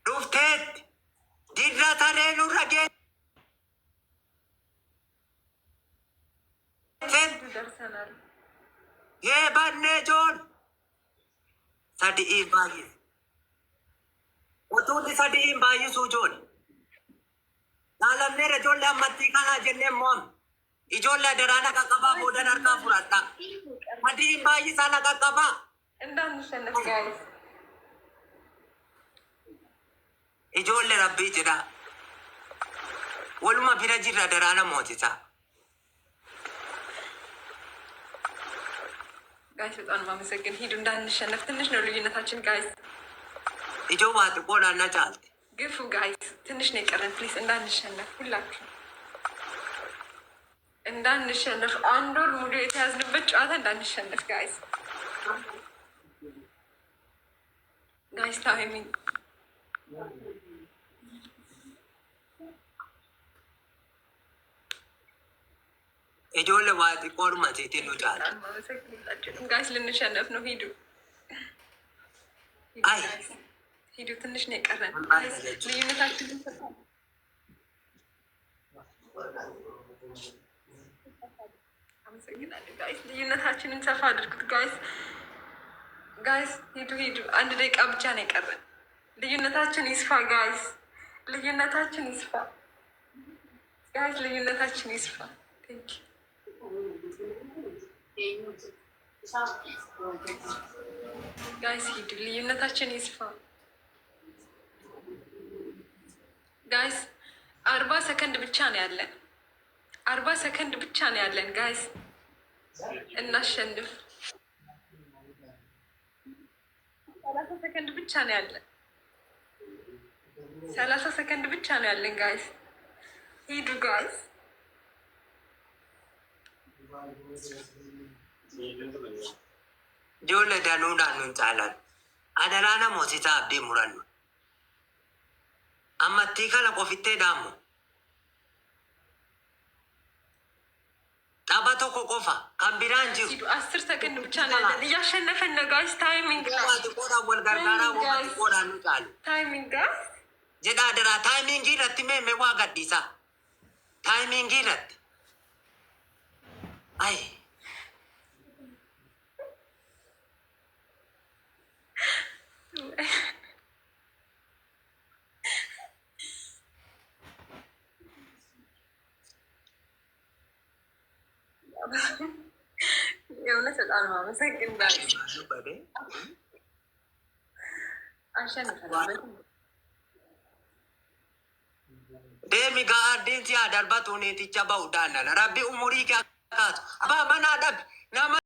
Dhufteetti dirra taree nurra geesse. Yee bannee joon sadi'iin baay'ise. Utuutti sadi'iin baay'isuu joon. Naalamneera ijoollee ammattii kanaa jennee mo'am. Ijoollee daraana qaqqabaa boodan harkaa fudhadha. Sadi'iin baay'isaa na qaqqabaa. Ijoollee rabbii jedha. Waluma bira jirra daraana mootisaa. ጋይስ በጣም ማመሰግን ሂዱ እንዳንሸነፍ ትንሽ ነው ልዩነታችን ጋይስ ኢጆ ዋት ቆዳና ጫልት ግፉ ጋይስ ትንሽ ነው የቀረን ፕሊዝ እንዳንሸነፍ ሁላችሁ እንዳንሸነፍ አንድ ወር ሙሉ የተያዝንበት ጨዋታ እንዳንሸነፍ ጋይስ ጋይስ ታይሚንግ ijoollee waa xiqqoodhuma seetiin nu caala. ጋይስ ልንሸነፍ ነው። ሂዱ ሂዱ፣ ትንሽ ነው የቀረን። ልዩነታችንን አመሰግናለሁ ጋይስ። ልዩነታችንን ሰፋ አድርጉት ጋይስ። ጋይስ ሂዱ ሂዱ፣ አንድ ደቂቃ ብቻ ነው የቀረን። ልዩነታችን ይስፋ ጋይስ፣ ልዩነታችን ይስፋ ጋይስ፣ ልዩነታችን ይስፋ። ቴንክ ዩ ጋይስ ሂዱ፣ ልዩነታችን ይስፋ ጋይስ። 40 ሰከንድ ብቻ ነው ያለን። 40 ሰከንድ ብቻ ነው ያለን ጋይስ፣ እናሸንፍ። 30 ሰከንድ ብቻ ነው ያለን። 30 ሰከንድ ብቻ ነው ያለን ጋይስ፣ ሂዱ ጋይስ። ijoollee danuudhaan nun caalan adaraana moosisaa abdii murannu ammattii kana qofittee dhaammu tapha tokko qofa kan biraan jiru 10 ሰከንድ ብቻ ነው ያለን። እያሸነፈን ነው ጋይስ። ታይሚንግ qoodhaan wal gargaaraa wamatti qoodhaan nu caalu ታይሚንግ ጋይስ jedha adaraa taayimiingii irratti meemme waa gadhiisaa taayimiingii irratti ay የእውነት በጣም ነው አመሰግን አሸንፈናል። deemi gaaddiin si adarbatu neeticha ba'uudhaan rabbi umurii kee akkaatu abaa manaa dhabi nama